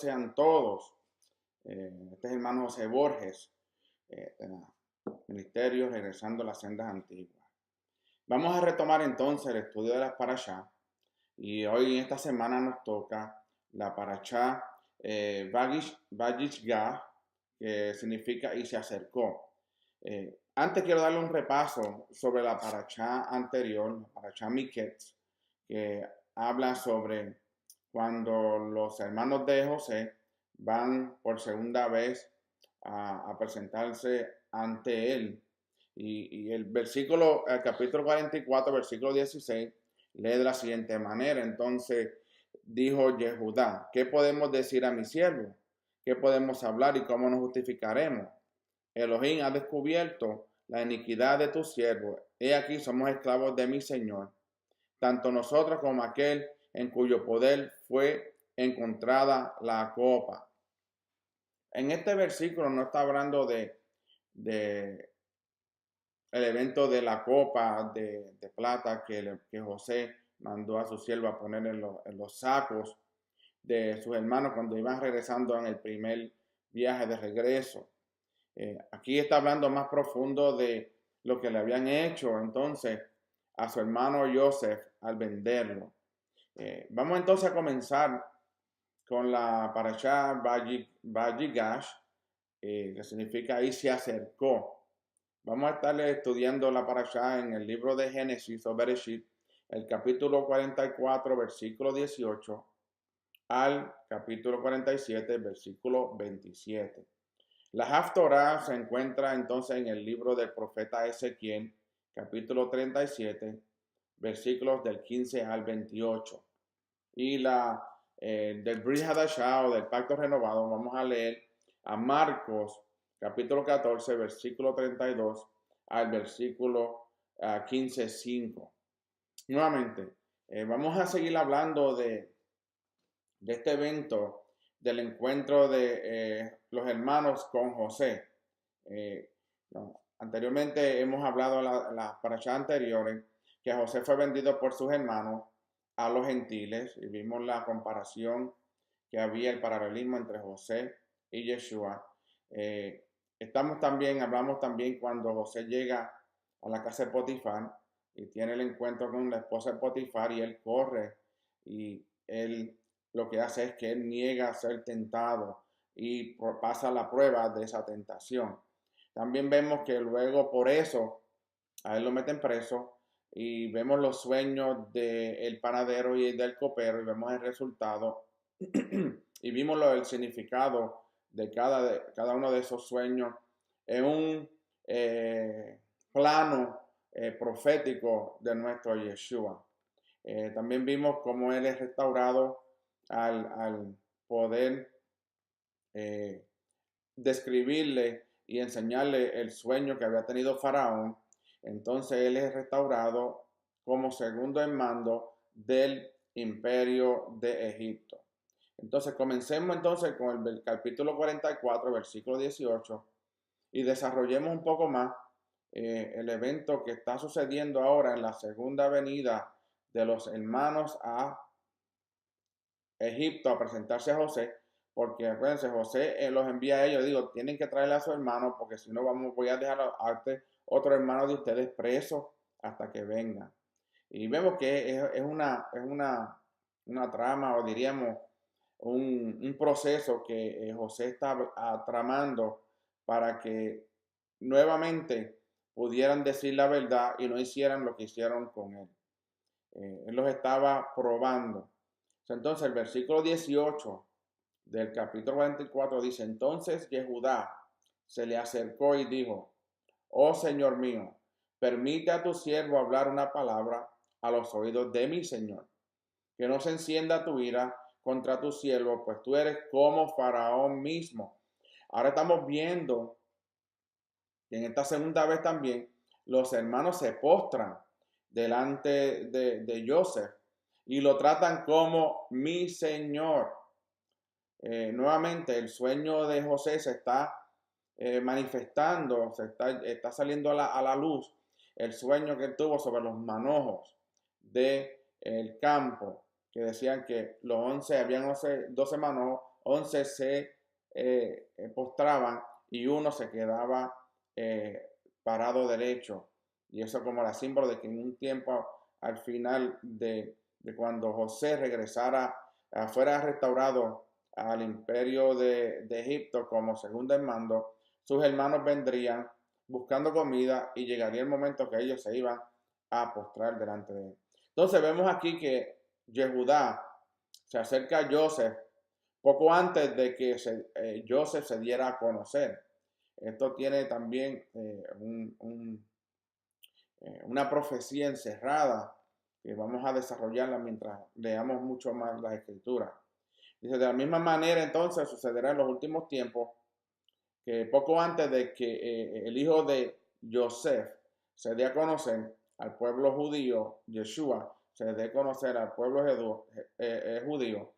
sean todos. Este es el hermano José Borges, Ministerio Regresando a las Sendas Antiguas. Vamos a retomar entonces el estudio de las parashá. Y hoy en esta semana nos toca la parashá Vayishgah, que significa y se acercó. Antes quiero darle un repaso sobre la parashá anterior, la parashá Miketz, que habla sobre cuando los hermanos de José van por segunda vez a presentarse ante él. Y el versículo, el capítulo 44, versículo 16, lee de la siguiente manera. Entonces dijo Yehudá: ¿qué podemos decir a mi siervo? ¿Qué podemos hablar y cómo nos justificaremos? Elohim ha descubierto la iniquidad de tu siervo. He aquí somos esclavos de mi Señor, tanto nosotros como aquel en cuyo poder fue encontrada la copa. En este versículo no está hablando de el evento de la copa de plata que José mandó a su siervo a poner en los sacos de sus hermanos cuando iban regresando en el primer viaje de regreso. Aquí está hablando más profundo de lo que le habían hecho entonces a su hermano Joseph al venderlo. Vamos entonces a comenzar con la parashá Vayigash, que significa y se acercó. Vamos a estar estudiando la parashá en el libro de Génesis o Bereshit, el capítulo 44, versículo 18, al capítulo 47, versículo 27. La Haftorah se encuentra entonces en el libro del profeta Ezequiel, capítulo 37, versículos del 15 al 28. Y del Brit Hadashah o del Pacto Renovado, vamos a leer a Marcos, capítulo 14, versículo 32 al versículo 15:5. Nuevamente, vamos a seguir hablando de este evento, del encuentro de los hermanos con José. Anteriormente hemos hablado en las parashas anteriores que José fue vendido por sus hermanos a los gentiles y vimos la comparación que había, el paralelismo entre José y Yeshua. Hablamos también cuando José llega a la casa de Potifar y tiene el encuentro con la esposa de Potifar y él corre y él lo que hace es que él niega a ser tentado y pasa la prueba de esa tentación. También vemos que luego por eso a él lo meten preso y vemos los sueños del panadero y del copero y vemos el resultado y vimos el significado de cada uno de esos sueños en un plano profético de nuestro Yeshua. También vimos cómo él es restaurado al poder describirle y enseñarle el sueño que había tenido Faraón. Entonces él es restaurado como segundo en mando del imperio de Egipto. Entonces comencemos entonces con el capítulo 44, versículo 18 y desarrollemos un poco más el evento que está sucediendo ahora en la segunda venida de los hermanos a Egipto a presentarse a José, porque acuérdense, José los envía a ellos, digo, tienen que traerle a su hermano, porque si no voy a dejar a otro hermano de ustedes preso hasta que venga. Y vemos que es una trama, o diríamos, un proceso que José está tramando para que nuevamente pudieran decir la verdad y no hicieran lo que hicieron con él. Él los estaba probando. Entonces el versículo 18 del capítulo 44 dice: entonces Yehudá se le acercó y dijo: oh Señor mío, permite a tu siervo hablar una palabra a los oídos de mi Señor, que no se encienda tu ira contra tu siervo, pues tú eres como Faraón mismo. Ahora estamos viendo que en esta segunda vez también los hermanos se postran delante de Joseph y lo tratan como mi Señor. Nuevamente el sueño de José se está manifestando, está saliendo a la luz el sueño que él tuvo sobre los manojos del campo, que decían que habían 12 manojos, 11 se postraban y uno se quedaba parado derecho. Y eso como la símbolo de que en un tiempo al final de cuando José regresara, fuera restaurado al imperio de Egipto como segundo en mando, sus hermanos vendrían buscando comida y llegaría el momento que ellos se iban a postrar delante de él. Entonces vemos aquí que Yehudá se acerca a Joseph poco antes de que Joseph se diera a conocer. Esto tiene también una profecía encerrada que vamos a desarrollarla mientras leamos mucho más las escrituras. Dice, de la misma manera entonces sucederá en los últimos tiempos que poco antes de que el hijo de Joseph se dé a conocer al pueblo judío, Yeshua, se dé a conocer al pueblo judío,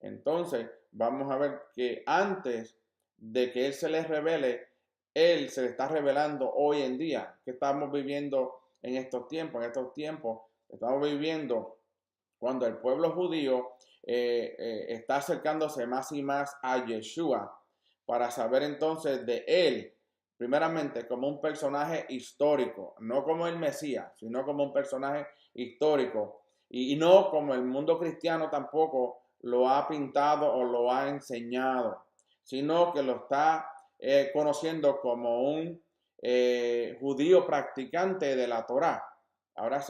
entonces vamos a ver que antes de que él se les revele, él se le está revelando hoy en día, que estamos viviendo en estos tiempos. En estos tiempos estamos viviendo cuando el pueblo judío está acercándose más y más a Yeshua para saber entonces de él, primeramente como un personaje histórico, no como el Mesías, sino como un personaje histórico y no como el mundo cristiano tampoco lo ha pintado o lo ha enseñado, sino que lo está conociendo como un judío practicante de la Torá. Ahora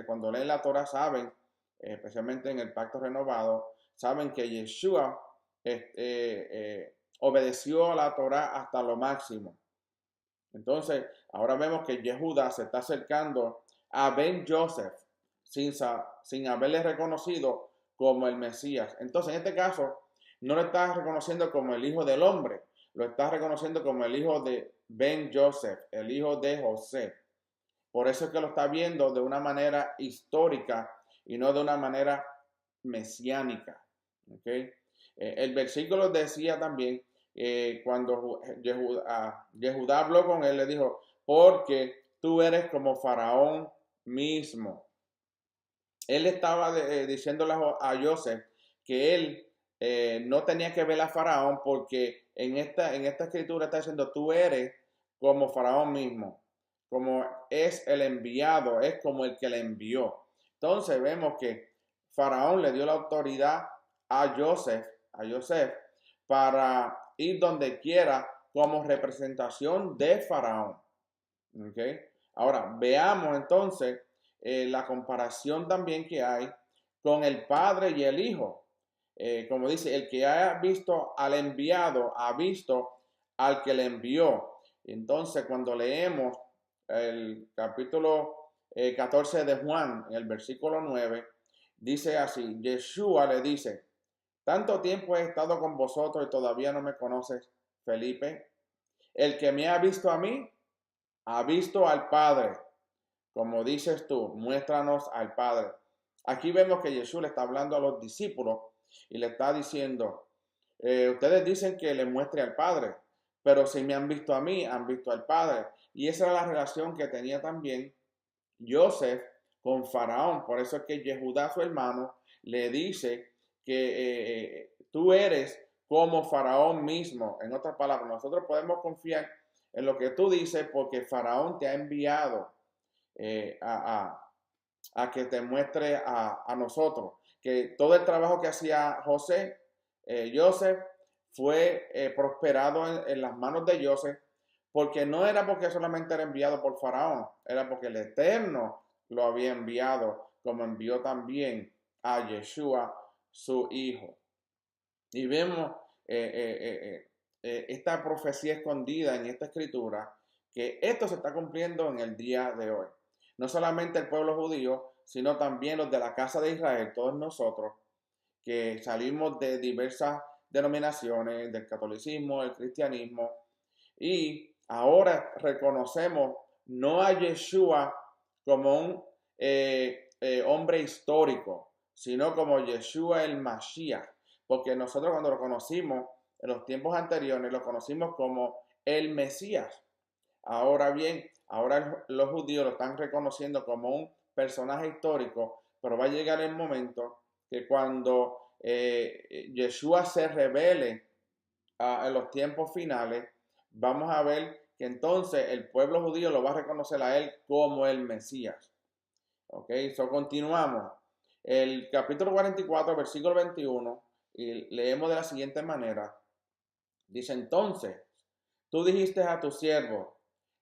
cuando leen la Torá saben, especialmente en el pacto renovado, saben que Yeshua obedeció a la Torá hasta lo máximo. Entonces, ahora vemos que Yehuda se está acercando a Ben Joseph sin haberle reconocido como el Mesías. Entonces, en este caso, no lo está reconociendo como el hijo del hombre, lo está reconociendo como el hijo de Ben Joseph, el hijo de José. Por eso es que lo está viendo de una manera histórica y no de una manera mesiánica. ¿Okay? El versículo decía también, cuando Yehudá habló con él, le dijo, porque tú eres como Faraón mismo. Él estaba diciéndole a Joseph que él no tenía que ver a Faraón porque en esta escritura está diciendo, tú eres como Faraón mismo, como es el enviado, es como el que le envió. Entonces vemos que Faraón le dio la autoridad a Joseph para ir donde quiera como representación de Faraón. ¿Okay? Ahora, veamos entonces la comparación también que hay con el Padre y el Hijo. Como dice, el que haya visto al enviado, ha visto al que le envió. Entonces, cuando leemos el capítulo 14 de Juan, en el versículo 9, dice así, Yeshua le dice, tanto tiempo he estado con vosotros y todavía no me conoces, Felipe. El que me ha visto a mí, ha visto al Padre. Como dices tú, muéstranos al Padre. Aquí vemos que Jesús le está hablando a los discípulos y le está diciendo, ustedes dicen que le muestre al Padre, pero si me han visto a mí, han visto al Padre. Y esa era la relación que tenía también Joseph con Faraón. Por eso es que Yehudá, su hermano, le dice que tú eres como Faraón mismo. En otras palabras, nosotros podemos confiar en lo que tú dices porque Faraón te ha enviado a que te muestre a nosotros. Que todo el trabajo que hacía Joseph, fue prosperado en las manos de Joseph, porque no era porque solamente era enviado por Faraón, era porque el Eterno lo había enviado, como envió también a Yeshua, su hijo. Y vemos esta profecía escondida en esta escritura, que esto se está cumpliendo en el día de hoy. No solamente el pueblo judío, sino también los de la casa de Israel, todos nosotros, que salimos de diversas denominaciones, del catolicismo, del cristianismo, y ahora reconocemos no a Yeshua como un hombre histórico, sino como Yeshua el Mashiach, porque nosotros cuando lo conocimos en los tiempos anteriores, lo conocimos como el Mesías. Ahora bien, ahora los judíos lo están reconociendo como un personaje histórico, pero va a llegar el momento que cuando Yeshua se revele en los tiempos finales, vamos a ver que entonces el pueblo judío lo va a reconocer a él como el Mesías. Ok, so continuamos. El capítulo 44, versículo 21, y leemos de la siguiente manera. Dice entonces, tú dijiste a tu siervo,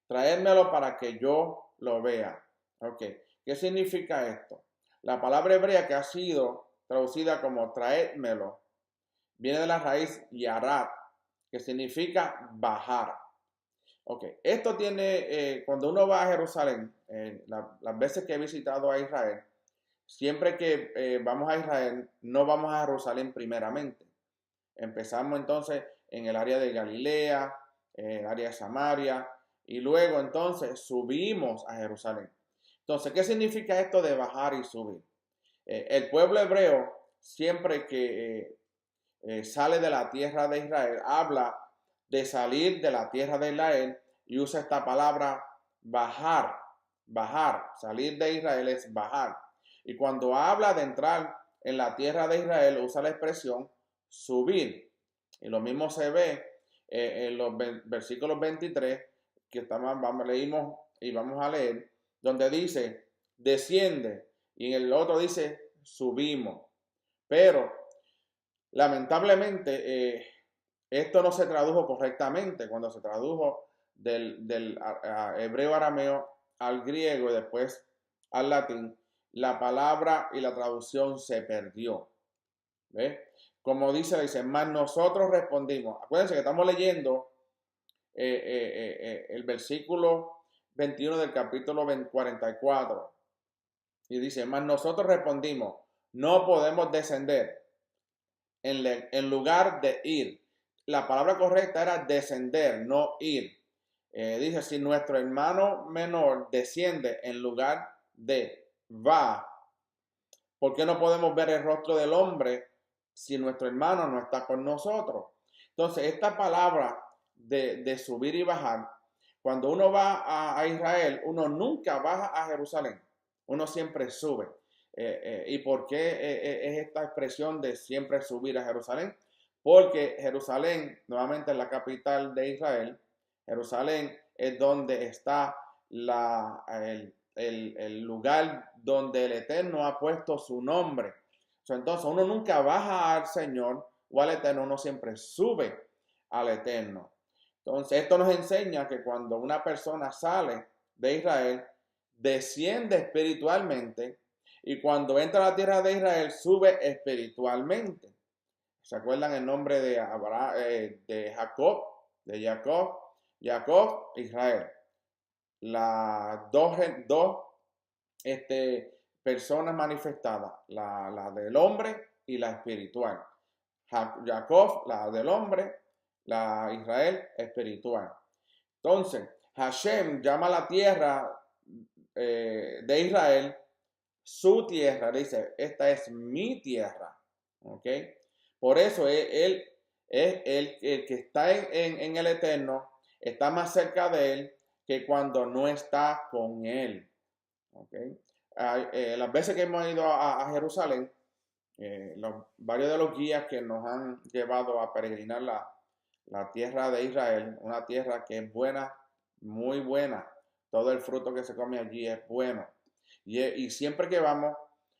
traédmelo para que yo lo vea. Ok, ¿qué significa esto? La palabra hebrea que ha sido traducida como traédmelo viene de la raíz yarat, que significa bajar. Ok, esto tiene, cuando uno va a Jerusalén, las veces que he visitado a Israel, siempre que vamos a Israel, no vamos a Jerusalén primeramente. Empezamos entonces en el área de Galilea, el área de Samaria, y luego entonces subimos a Jerusalén. Entonces, ¿qué significa esto de bajar y subir? El pueblo hebreo, siempre que sale de la tierra de Israel, habla de salir de la tierra de Israel y usa esta palabra bajar, bajar, salir de Israel es bajar. Y cuando habla de entrar en la tierra de Israel, usa la expresión subir. Y lo mismo se ve en los versículos 23 que leímos y vamos a leer, donde dice desciende y en el otro dice subimos. Pero lamentablemente esto no se tradujo correctamente cuando se tradujo del hebreo arameo al griego y después al latín. La palabra y la traducción se perdió. ¿Ves? Como dice, más nosotros respondimos. Acuérdense que estamos leyendo el versículo 21 del capítulo 44. Y dice, más nosotros respondimos, no podemos descender en lugar de ir. La palabra correcta era descender, no ir. Dice, si nuestro hermano menor desciende en lugar de va, ¿por qué no podemos ver el rostro del hombre si nuestro hermano no está con nosotros? Entonces, esta palabra de subir y bajar, cuando uno va a Israel, uno nunca baja a Jerusalén, uno siempre sube. ¿Y por qué es esta expresión de siempre subir a Jerusalén? Porque Jerusalén, nuevamente es la capital de Israel. Jerusalén es donde está el lugar donde el Eterno ha puesto su nombre. Entonces uno nunca baja al Señor o al Eterno, uno siempre sube al Eterno. Entonces esto nos enseña que cuando una persona sale de Israel, desciende espiritualmente y cuando entra a la tierra de Israel, sube espiritualmente. ¿Se acuerdan el nombre de Abraham, de Jacob? De Jacob, Israel. Las dos personas manifestadas, la del hombre y la espiritual. Jacob, la del hombre, la Israel espiritual. Entonces, Hashem llama a la tierra de Israel su tierra, dice, esta es mi tierra, ¿ok? Por eso él es el que está en el Eterno, está más cerca de él que cuando no está con él, ¿ok? Las veces que hemos ido a Jerusalén, varios de los guías que nos han llevado a peregrinar la tierra de Israel, una tierra que es buena, muy buena, todo el fruto que se come allí es bueno. Y siempre que vamos,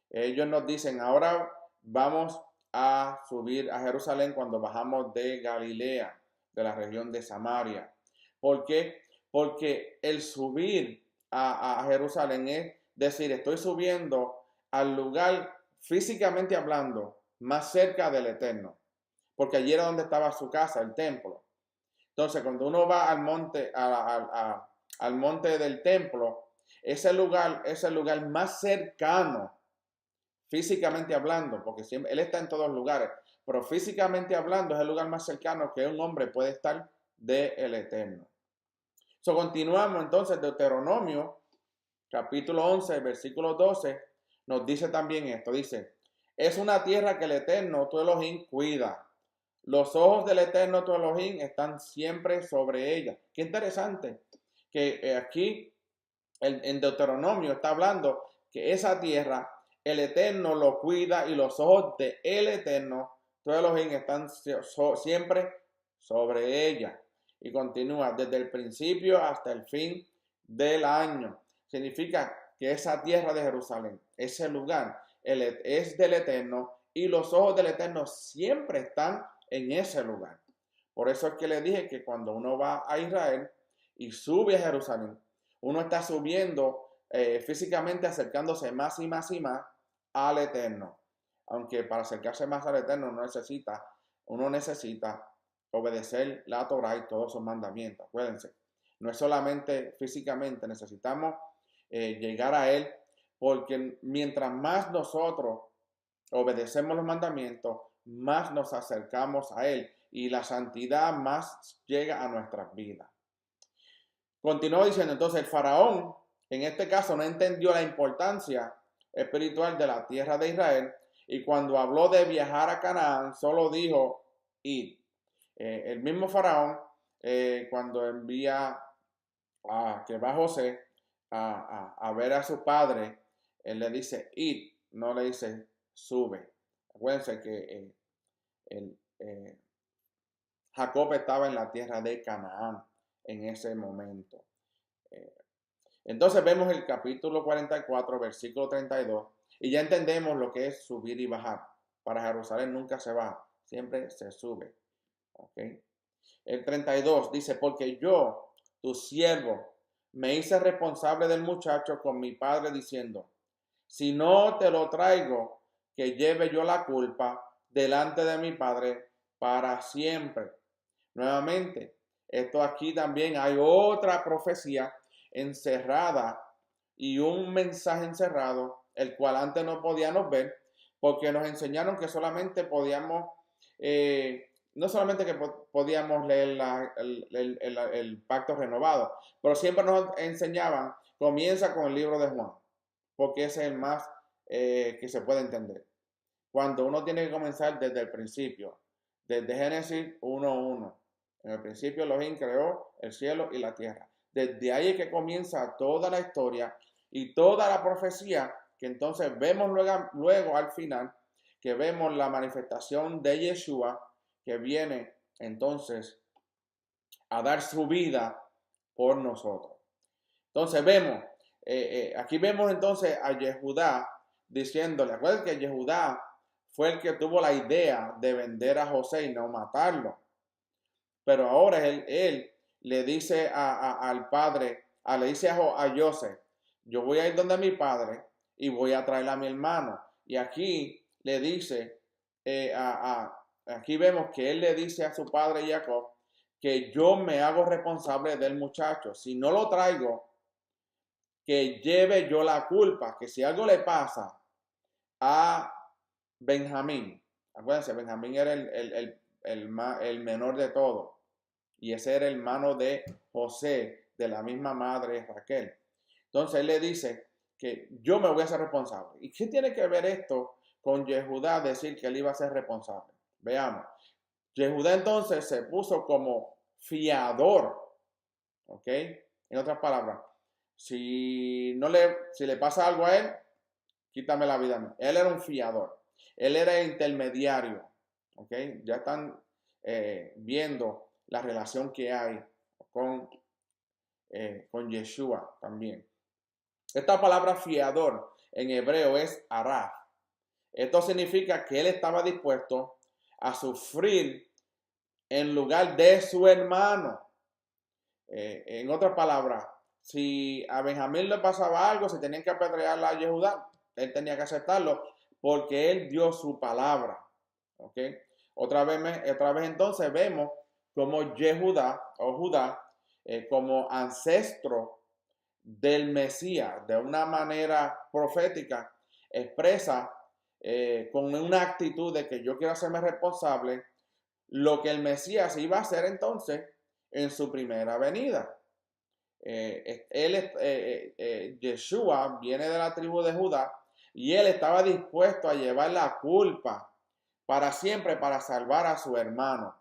ellos nos dicen, ahora vamos a subir a Jerusalén cuando bajamos de Galilea, de la región de Samaria. ¿Por qué? Porque el subir a Jerusalén es decir, estoy subiendo al lugar físicamente hablando más cerca del Eterno, porque allí era donde estaba su casa, el templo. Entonces, cuando uno va al monte, al monte del templo, ese lugar es el lugar más cercano, físicamente hablando, porque siempre, él está en todos lugares, pero físicamente hablando es el lugar más cercano que un hombre puede estar del Eterno. Continuamos entonces, Deuteronomio, capítulo 11, versículo 12, nos dice también esto, dice, es una tierra que el Eterno, tu Elohim, cuida. Los ojos del Eterno, tu Elohim, están siempre sobre ella. Qué interesante que aquí en Deuteronomio está hablando que esa tierra el Eterno lo cuida y los ojos de el Eterno, todo Elohim, están siempre sobre ella. Y continúa, desde el principio hasta el fin del año. Significa que esa tierra de Jerusalén, ese lugar, es del Eterno y los ojos del Eterno siempre están en ese lugar. Por eso es que le dije que cuando uno va a Israel y sube a Jerusalén, uno está subiendo físicamente, acercándose más y más y más al Eterno. Aunque para acercarse más al Eterno uno necesita obedecer la Torah y todos sus mandamientos. Acuérdense, no es solamente físicamente, necesitamos llegar a Él, porque mientras más nosotros obedecemos los mandamientos, más nos acercamos a Él y la santidad más llega a nuestras vidas. Continuó diciendo, entonces el faraón, en este caso, no entendió la importancia espiritual de la tierra de Israel y cuando habló de viajar a Canaán, solo dijo, id. El mismo faraón, cuando envía que va José a ver a su padre, él le dice, id, no le dice, sube. Acuérdense que Jacob estaba en la tierra de Canaán en ese momento. Entonces vemos el capítulo 44, versículo 32, y ya entendemos lo que es subir y bajar. Para Jerusalén nunca se baja, siempre se sube. ¿Okay? El 32 dice, porque yo, tu siervo, me hice responsable del muchacho con mi padre diciendo, si no te lo traigo, que lleve yo la culpa delante de mi padre para siempre. Nuevamente, esto aquí también hay otra profecía encerrada y un mensaje encerrado, el cual antes no podíamos ver, porque nos enseñaron que solamente podíamos, no solamente que podíamos leer el pacto renovado, pero siempre nos enseñaban, comienza con el libro de Juan, porque ese es el más que se puede entender. Cuando uno tiene que comenzar desde el principio, desde Génesis 1:1. En el principio Elohim creó el cielo y la tierra. Desde ahí es que comienza toda la historia y toda la profecía, que entonces vemos luego al final, que vemos la manifestación de Yeshua, que viene entonces a dar su vida por nosotros. Entonces vemos, aquí vemos entonces a Yehudá diciéndole, acuérdense que Yehudá fue el que tuvo la idea de vender a José y no matarlo. Pero ahora él le dice al padre, le dice a José, yo voy a ir donde mi padre y voy a traer a mi hermano. Y aquí le dice, aquí vemos que él le dice a su padre Jacob que yo me hago responsable del muchacho. Si no lo traigo, que lleve yo la culpa, que si algo le pasa a Benjamín, acuérdense, Benjamín era el menor de todos. Y ese era el hermano de José, de la misma madre Raquel. Entonces él le dice que yo me voy a ser responsable. ¿Y qué tiene que ver esto con Yehudá decir que él iba a ser responsable? Veamos. Yehudá entonces se puso como fiador. ¿Ok? En otras palabras, si le pasa algo a él, quítame la vida a mí. Él era un fiador. Él era intermediario. ¿Ok? Ya están viendo la relación que hay con Yeshua también. Esta palabra fiador en hebreo es araf. Esto significa que él estaba dispuesto a sufrir en lugar de su hermano. En otras palabras, si a Benjamín le pasaba algo, se tenían que apedrear a Yehudá. Él tenía que aceptarlo porque él dio su palabra. ¿Okay? Otra vez entonces vemos como Yehudá o Judá como ancestro del Mesías, de una manera profética, expresa con una actitud de que yo quiero hacerme responsable lo que el Mesías iba a hacer entonces en su primera venida. Yeshua viene de la tribu de Judá y él estaba dispuesto a llevar la culpa para siempre para salvar a su hermano.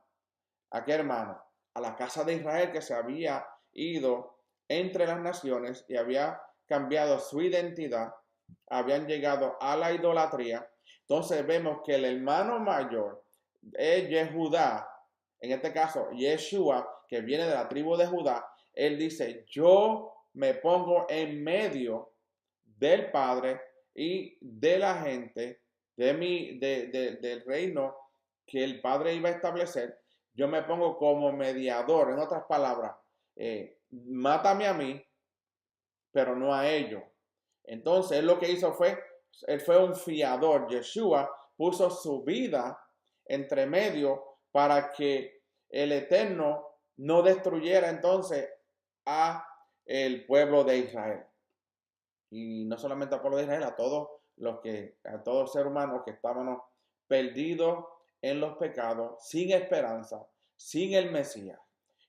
¿A qué hermano? A la casa de Israel, que se había ido entre las naciones y había cambiado su identidad habían llegado a la idolatría. Entonces vemos que el hermano mayor es Yehudá, en este caso Yeshua, que viene de la tribu de Judá. Él dice, yo me pongo en medio del Padre y de la gente, del reino que el Padre iba a establecer. Yo me pongo como mediador, en otras palabras, mátame a mí, pero no a ellos. Entonces, él lo que hizo él fue un fiador. Yeshua puso su vida entre medio para que el Eterno no destruyera entonces a el pueblo de Israel. Y no solamente al pueblo de Israel, a todos seres humanos que estábamos perdidos en los pecados, sin esperanza, sin el Mesías.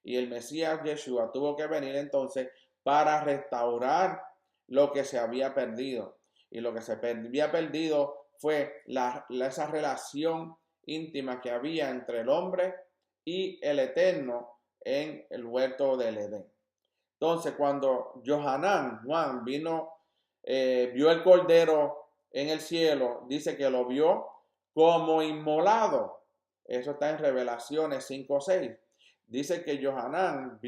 Y el Mesías Yeshua tuvo que venir entonces para restaurar lo que se había perdido. Y lo que se había perdido fue esa relación íntima que había entre el hombre y el Eterno en el huerto del Edén. Entonces, cuando Juan vino, vio el cordero en el cielo, dice que lo vio como inmolado. Eso está en Revelaciones 5:6. Dice que Juan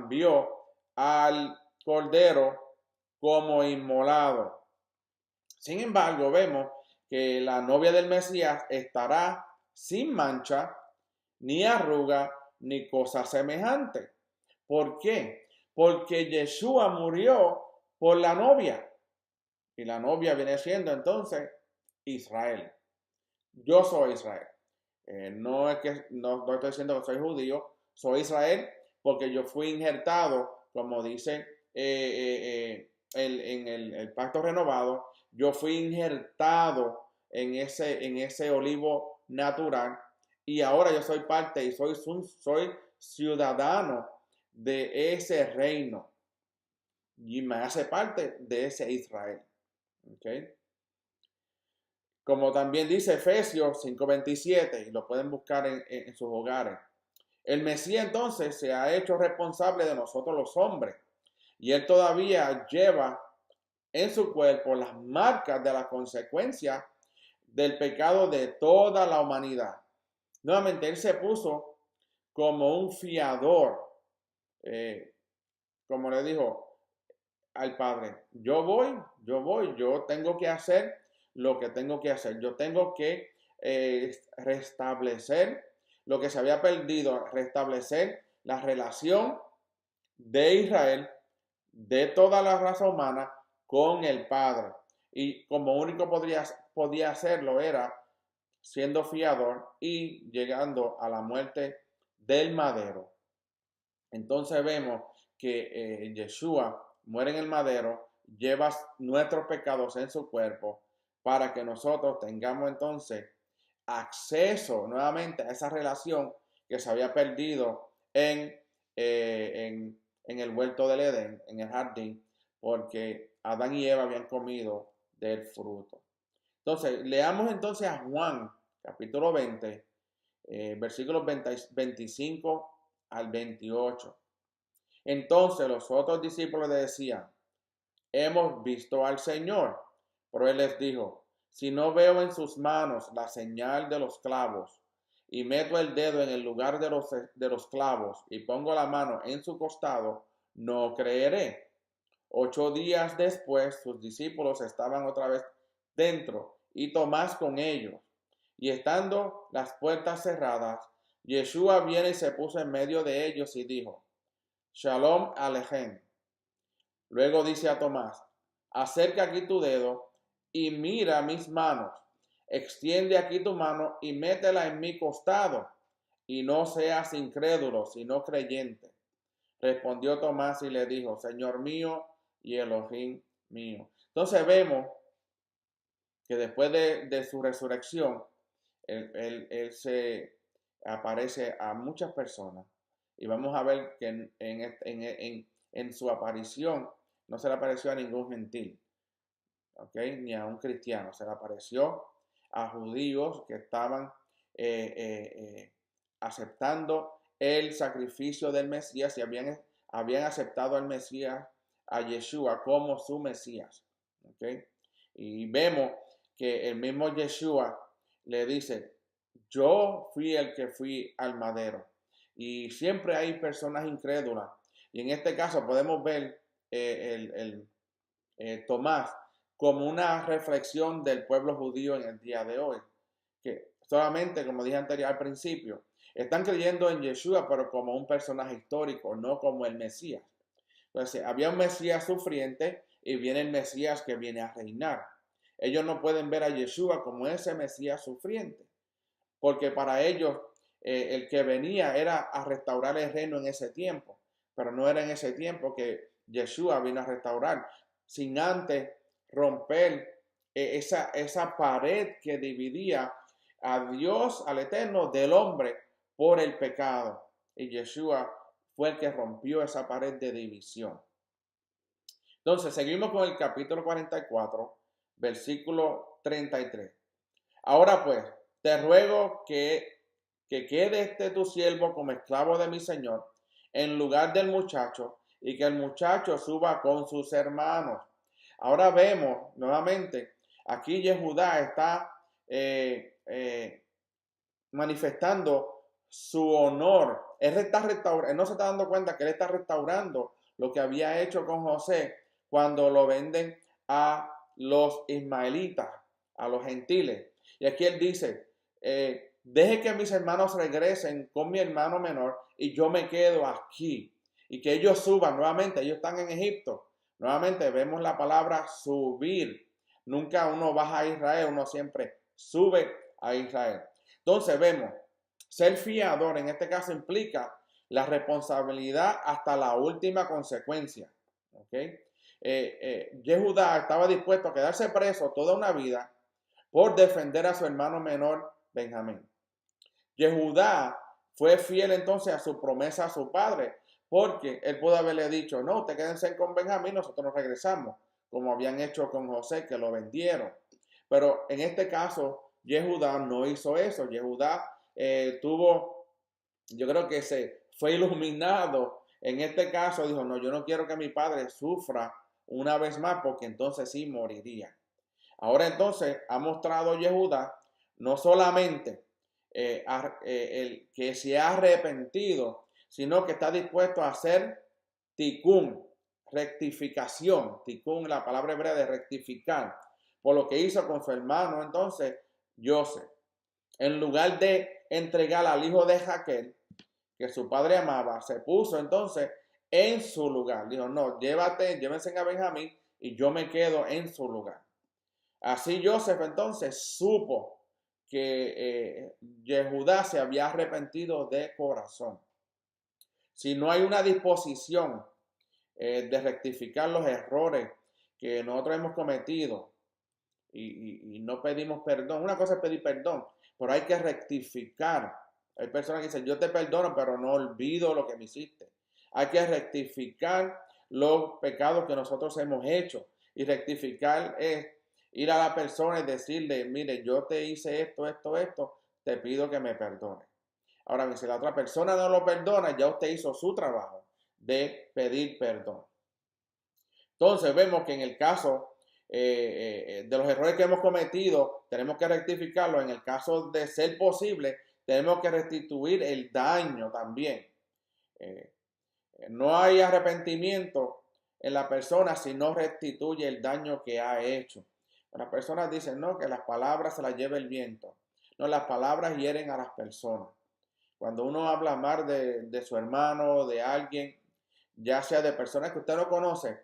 vio al cordero como inmolado. Sin embargo, vemos que la novia del Mesías estará sin mancha, ni arruga, ni cosa semejante. ¿Por qué? Porque Yeshua murió por la novia. Y la novia viene siendo entonces Israel. Yo soy Israel. No estoy diciendo que soy judío, soy Israel porque yo fui injertado, como dice en el pacto renovado, yo fui injertado en ese olivo natural y ahora yo soy parte y soy ciudadano de ese reino y me hace parte de ese Israel. ¿Okay? Como también dice Efesios 5:27, y lo pueden buscar en sus hogares. El Mesías entonces se ha hecho responsable de nosotros los hombres y él todavía lleva en su cuerpo las marcas de la consecuencia del pecado de toda la humanidad. Nuevamente, él se puso como un fiador, como le dijo al Padre, yo tengo que hacer lo que tengo que hacer, yo tengo que restablecer lo que se había perdido, restablecer la relación de Israel, de toda la raza humana, con el Padre. Y como único podía hacerlo era siendo fiador y llegando a la muerte del madero. Entonces vemos que Yeshua muere en el madero, lleva nuestros pecados en su cuerpo para que nosotros tengamos entonces acceso nuevamente a esa relación que se había perdido en el huerto del Edén, en el jardín, porque Adán y Eva habían comido del fruto. Entonces, leamos entonces a Juan, capítulo 20, versículos 25 al 28. Entonces los otros discípulos le decían, hemos visto al Señor. Pero él les dijo, si no veo en sus manos la señal de los clavos, y meto el dedo en el lugar de los clavos, y pongo la mano en su costado, no creeré. 8 días después, sus discípulos estaban otra vez dentro, y Tomás con ellos. Y estando las puertas cerradas, Yeshua viene y se puso en medio de ellos y dijo, Shalom Alejem. Luego dice a Tomás, acerca aquí tu dedo y mira mis manos. Extiende aquí tu mano y métela en mi costado. Y no seas incrédulo, sino creyente. Respondió Tomás y le dijo, Señor mío y Elohim mío. Entonces vemos que después de su resurrección, él se aparece a muchas personas. Y vamos a ver que en su aparición no se le apareció a ningún gentil, ¿okay? Ni a un cristiano. Se le apareció a judíos que estaban aceptando el sacrificio del Mesías y habían aceptado al Mesías, a Yeshua, como su Mesías. ¿Okay? Y vemos que el mismo Yeshua le dice, yo fui el que fui al madero. Y siempre hay personas incrédulas. Y en este caso podemos ver Tomás como una reflexión del pueblo judío en el día de hoy. Que solamente, como dije al principio, están creyendo en Yeshua, pero como un personaje histórico, no como el Mesías. Entonces, había un Mesías sufriente y viene el Mesías que viene a reinar. Ellos no pueden ver a Yeshua como ese Mesías sufriente, porque para ellos el que venía era a restaurar el reino en ese tiempo, pero no era en ese tiempo que Yeshua vino a restaurar, sin antes romper esa pared que dividía a Dios, al Eterno, del hombre por el pecado. Y Yeshua fue el que rompió esa pared de división. Entonces, seguimos con el capítulo 44, versículo 33. Ahora pues, te ruego que quede tu siervo como esclavo de mi señor en lugar del muchacho y que el muchacho suba con sus hermanos. Ahora vemos nuevamente, aquí Yehudá está manifestando su honor. Él no se está dando cuenta que él está restaurando lo que había hecho con José cuando lo venden a los ismaelitas, a los gentiles. Y aquí él dice, deje que mis hermanos regresen con mi hermano menor y yo me quedo aquí. Y que ellos suban nuevamente, ellos están en Egipto. Nuevamente vemos la palabra subir. Nunca uno baja a Israel, uno siempre sube a Israel. Entonces vemos, ser fiador en este caso implica la responsabilidad hasta la última consecuencia. ¿Okay? Yehudá estaba dispuesto a quedarse preso toda una vida por defender a su hermano menor Benjamín. Yehudá fue fiel entonces a su promesa a su padre, porque él pudo haberle dicho, no, te quédense con Benjamín, nosotros nos regresamos, como habían hecho con José, que lo vendieron. Pero en este caso, Yehudá no hizo eso. Yehudá yo creo que se fue iluminado. En este caso dijo, no, yo no quiero que mi padre sufra una vez más, porque entonces sí moriría. Ahora entonces ha mostrado Yehudá no solamente el que se ha arrepentido, sino que está dispuesto a hacer tikkun, rectificación. Tikkun, la palabra hebrea de rectificar, por lo que hizo con su hermano entonces Joseph. En lugar de entregar al hijo de Jaquel, que su padre amaba, se puso entonces en su lugar. Dijo, no, llévense a Benjamín y yo me quedo en su lugar. Así Joseph entonces supo que Yehudá se había arrepentido de corazón. Si no hay una disposición de rectificar los errores que nosotros hemos cometido y no pedimos perdón, una cosa es pedir perdón, pero hay que rectificar. Hay personas que dicen, yo te perdono, pero no olvido lo que me hiciste. Hay que rectificar los pecados que nosotros hemos hecho. Y rectificar es ir a la persona y decirle, mire, yo te hice esto, te pido que me perdone. Ahora, si la otra persona no lo perdona, ya usted hizo su trabajo de pedir perdón. Entonces vemos que en el caso de los errores que hemos cometido, tenemos que rectificarlo. En el caso de ser posible, tenemos que restituir el daño también. No hay arrepentimiento en la persona si no restituye el daño que ha hecho. Las personas dicen, no, que las palabras se las lleva el viento. No, las palabras hieren a las personas. Cuando uno habla mal de su hermano, de alguien, ya sea de personas que usted no conoce,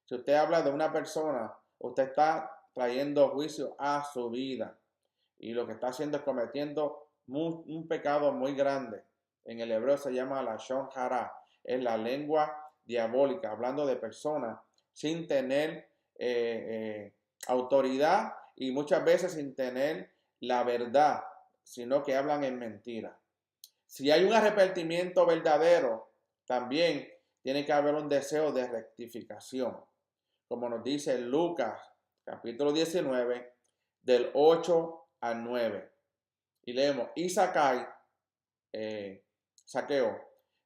si usted habla de una persona, usted está trayendo juicio a su vida. Y lo que está haciendo es cometiendo un pecado muy grande. En el hebreo se llama la Lashon Hara. Es la lengua diabólica, hablando de personas sin tener autoridad y muchas veces sin tener la verdad, sino que hablan en mentira. Si hay un arrepentimiento verdadero, también tiene que haber un deseo de rectificación. Como nos dice Lucas, capítulo 19, del 8 al 9. Y leemos, y Zaqueo,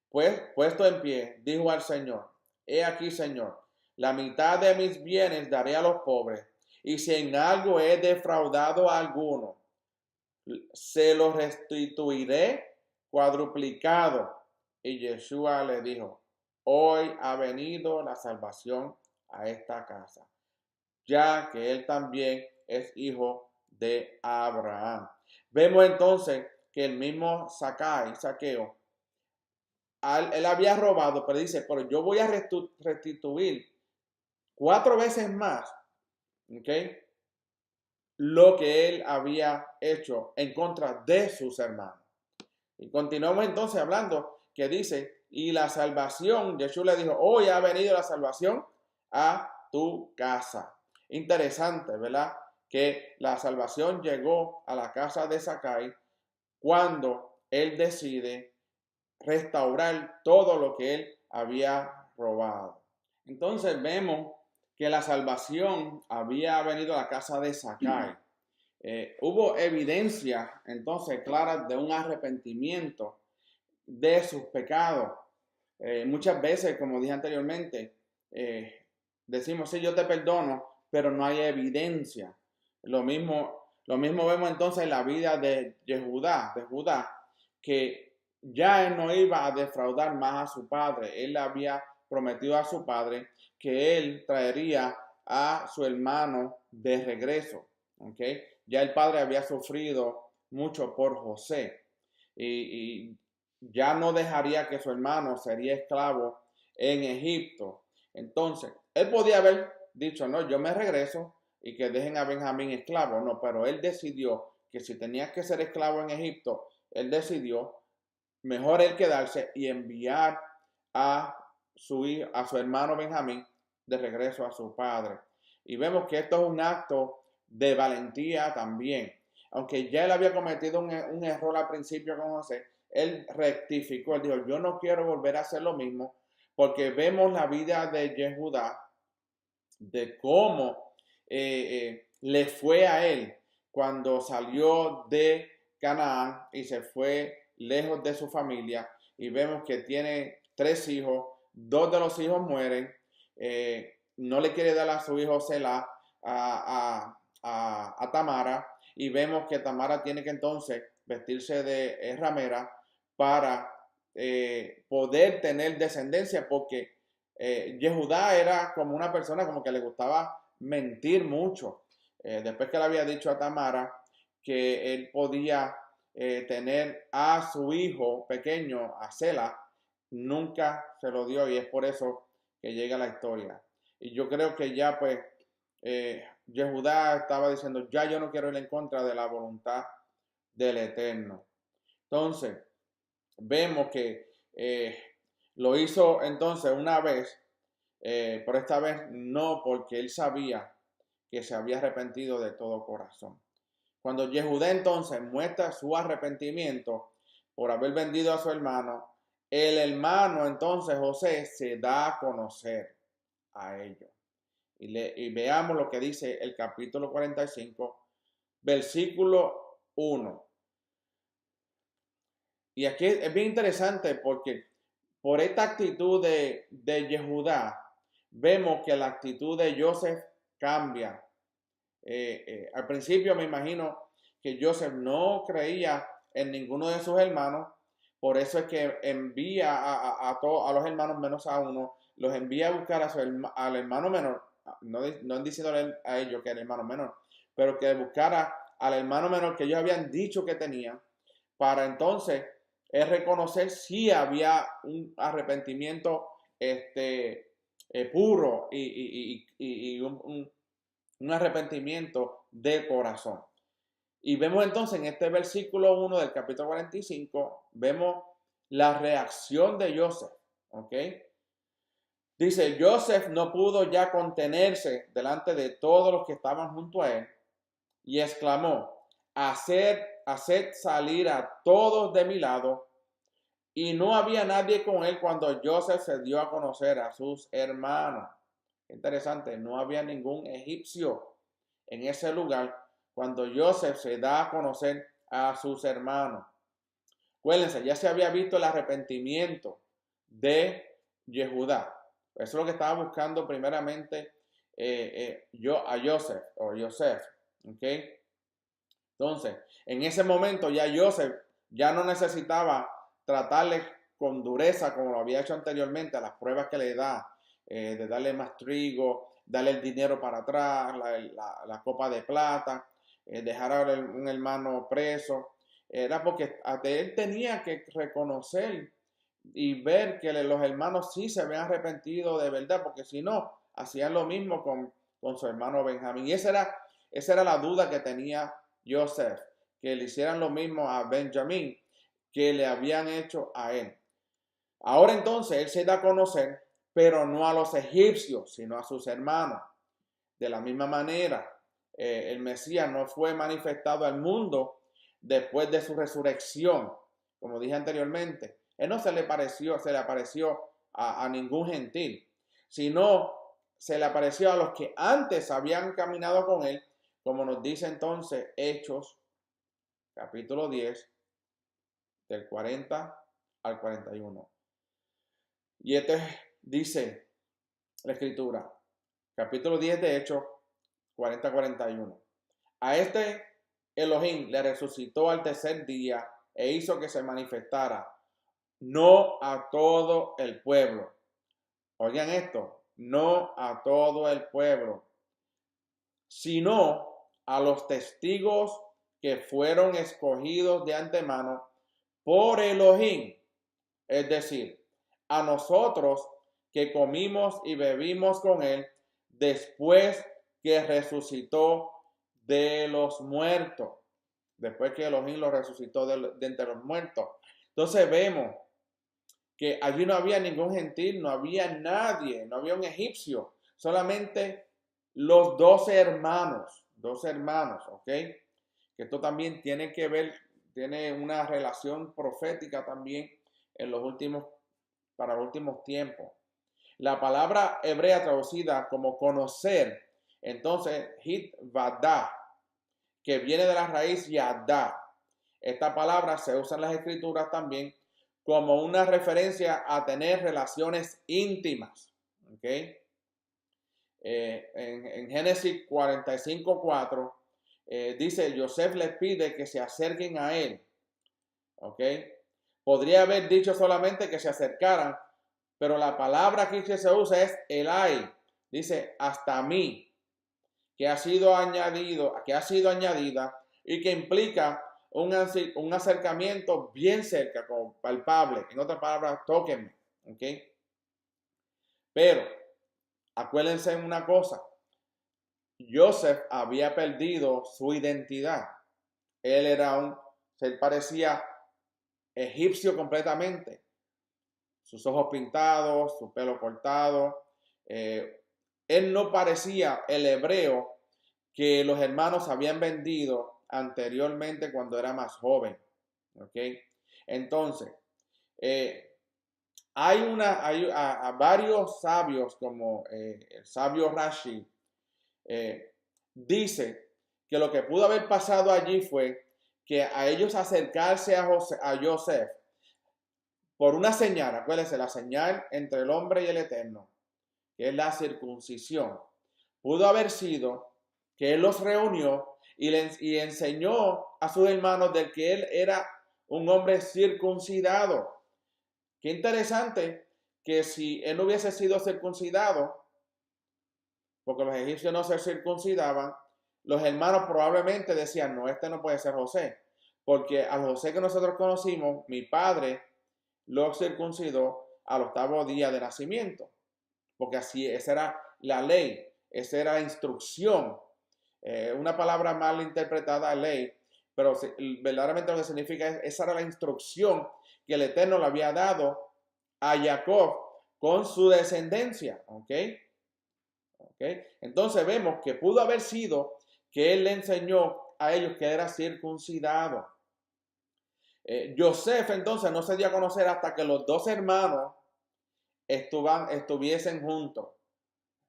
pues puesto en pie, dijo al Señor, he aquí, Señor, la mitad de mis bienes daré a los pobres, y si en algo he defraudado a alguno, se lo restituiré cuadruplicado. Y Yeshua le dijo, hoy ha venido la salvación a esta casa, ya que él también es hijo de Abraham. Vemos entonces que el mismo Saqueo, él había robado, pero dice, pero yo voy a restituir 4 veces más, ¿ok?, lo que él había hecho en contra de sus hermanos. Y continuamos entonces hablando que dice, y la salvación, Jesús le dijo, hoy ha venido la salvación a tu casa. Interesante, ¿verdad? Que la salvación llegó a la casa de Saqueo cuando él decide restaurar todo lo que él había robado. Entonces vemos que la salvación había venido a la casa de Saqueo. Hubo evidencia entonces clara de un arrepentimiento de sus pecados. Muchas veces, como dije anteriormente, decimos, sí, yo te perdono, pero no hay evidencia. Lo mismo vemos entonces en la vida de Judá, que ya él no iba a defraudar más a su padre. Él había prometido a su padre que él traería a su hermano de regreso. ¿Okay? Ya el padre había sufrido mucho por José y ya no dejaría que su hermano sería esclavo en Egipto. Entonces, él podía haber dicho, no, yo me regreso y que dejen a Benjamín esclavo. No, pero él decidió que si tenía que ser esclavo en Egipto, él decidió mejor él quedarse y enviar a su hermano Benjamín de regreso a su padre. Y vemos que esto es un acto de valentía también. Aunque ya él había cometido un error al principio con José, él rectificó, él dijo, yo no quiero volver a hacer lo mismo, porque vemos la vida de Judá, de cómo le fue a él cuando salió de Canaán y se fue lejos de su familia, y vemos que tiene 3 hijos, 2 de los hijos mueren, no le quiere dar a su hijo Selah a Tamara, y vemos que Tamara tiene que entonces vestirse de ramera para poder tener descendencia, porque Yehudá era como una persona como que le gustaba mentir mucho. Después que le había dicho a Tamara que él podía tener a su hijo pequeño, a Selah, nunca se lo dio, y es por eso que llega la historia. Y yo creo que ya pues Yehudá estaba diciendo, ya yo no quiero ir en contra de la voluntad del Eterno. Entonces, vemos que lo hizo entonces una vez, pero esta vez no, porque él sabía que se había arrepentido de todo corazón. Cuando Yehudá entonces muestra su arrepentimiento por haber vendido a su hermano, el hermano entonces José se da a conocer a ellos. Y veamos lo que dice el capítulo 45, versículo 1. Y aquí es bien interesante porque por esta actitud de Yehudá, vemos que la actitud de Joseph cambia. Al principio me imagino que Joseph no creía en ninguno de sus hermanos, por eso es que envía a los hermanos menos a uno, los envía a buscar al hermano menor, no diciéndole a ellos que era el hermano menor, pero que buscara al hermano menor que ellos habían dicho que tenía, para entonces es reconocer si había un arrepentimiento puro y un arrepentimiento de corazón. Y vemos entonces en este versículo 1 del capítulo 45, vemos la reacción de Joseph, ¿ok? Dice, Joseph no pudo ya contenerse delante de todos los que estaban junto a él y exclamó, haced salir a todos de mi lado. Y no había nadie con él cuando Joseph se dio a conocer a sus hermanos. Interesante, no había ningún egipcio en ese lugar cuando Joseph se da a conocer a sus hermanos. Acuérdense, ya se había visto el arrepentimiento de Yehudá. Eso es lo que estaba buscando primeramente a Joseph o Joseph. ¿Ok? Entonces, en ese momento ya Joseph ya no necesitaba tratarle con dureza como lo había hecho anteriormente a las pruebas que le da, de darle más trigo, darle el dinero para atrás, la copa de plata, dejar a un hermano preso. Era porque hasta él tenía que reconocer y ver que los hermanos sí se habían arrepentido de verdad, porque si no, hacían lo mismo con su hermano Benjamín. Y esa era la duda que tenía Joseph, que le hicieran lo mismo a Benjamín que le habían hecho a él. Ahora entonces él se da a conocer, pero no a los egipcios, sino a sus hermanos. De la misma manera, el Mesías no fue manifestado al mundo después de su resurrección, como dije anteriormente. Él no se le apareció a ningún gentil, sino se le apareció a los que antes habían caminado con él, como nos dice entonces Hechos, capítulo 10, del 40 al 41. Y dice la escritura, capítulo 10 de Hechos, 40-41. A este Elohim le resucitó al tercer día e hizo que se manifestara, no a todo el pueblo. Oigan esto, no a todo el pueblo, sino a los testigos que fueron escogidos de antemano por Elohim, es decir, a nosotros que comimos y bebimos con él después que resucitó de los muertos, después que Elohim lo resucitó de entre los muertos. Entonces vemos que allí no había ningún gentil, no había nadie, no había un egipcio, solamente los 12 hermanos, ¿ok? Que esto también tiene que ver, tiene una relación profética también para los últimos tiempos. La palabra hebrea traducida como conocer, entonces, hitvada, que viene de la raíz yadá. Esta palabra se usa en las escrituras también como una referencia a tener relaciones íntimas. ¿Ok? En Génesis 45:4 dice, Joseph les pide que se acerquen a él. ¿Ok? Podría haber dicho solamente que se acercaran, pero la palabra aquí que se usa es elai. Dice, hasta mí, que ha sido añadida y que implica un acercamiento bien cerca, como palpable. En otras palabras, tóquenme. ¿Ok? Pero, acuérdense en una cosa. Joseph había perdido su identidad. Él se parecía egipcio completamente. Sus ojos pintados, su pelo cortado. Él no parecía el hebreo que los hermanos habían vendido anteriormente cuando era más joven. ¿Ok? Entonces, hay varios sabios, como el sabio Rashi, dice que lo que pudo haber pasado allí fue que a ellos acercarse a Joseph por una señal, acuérdense, la señal entre el hombre y el eterno, que es la circuncisión, pudo haber sido que él los reunió y enseñó a sus hermanos de que él era un hombre circuncidado. Qué interesante que si él no hubiese sido circuncidado, porque los egipcios no se circuncidaban, los hermanos probablemente decían, no, este no puede ser José, porque al José que nosotros conocimos, mi padre lo circuncidó al 8º día de nacimiento, porque así, esa era la ley, esa era la instrucción, una palabra mal interpretada, ley, pero verdaderamente lo que significa es, esa era la instrucción que el Eterno le había dado a Jacob con su descendencia, ¿ok? ¿Okay? Entonces vemos que pudo haber sido que él le enseñó a ellos que era circuncidado. Joseph entonces no se dio a conocer hasta que los 2 hermanos estuviesen juntos.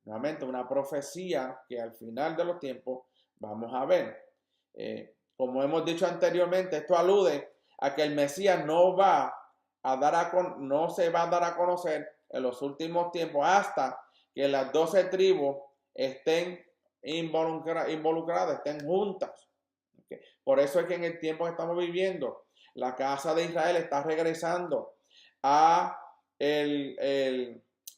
Nuevamente una profecía que al final de los tiempos vamos a ver. Como hemos dicho anteriormente, esto alude a que el Mesías no se va a dar a conocer en los últimos tiempos hasta que las 12 tribus estén involucradas, estén juntas. Okay. Por eso es que en el tiempo que estamos viviendo, la casa de Israel está regresando a,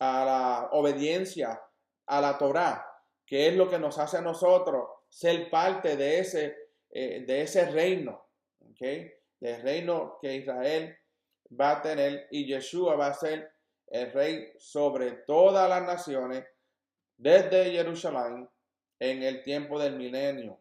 a la obediencia a la Torá, que es lo que nos hace a nosotros ser parte de ese reino, ¿okay? Del reino que Israel va a tener, y Yeshua va a ser el rey sobre todas las naciones desde Jerusalén en el tiempo del milenio.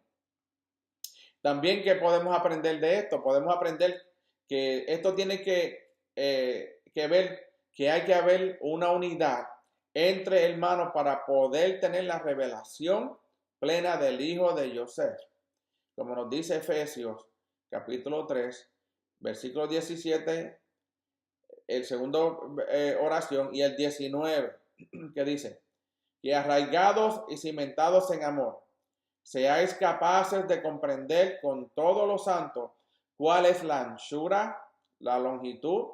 También, ¿qué podemos aprender de esto? Podemos aprender que esto tiene que ver que hay que haber una unidad entre hermanos para poder tener la revelación plena del Hijo de Yosef. Como nos dice Efesios capítulo 3, versículo 17, el segundo oración, y el 19, que dice: y arraigados y cimentados en amor, seáis capaces de comprender con todos los santos cuál es la anchura, la longitud,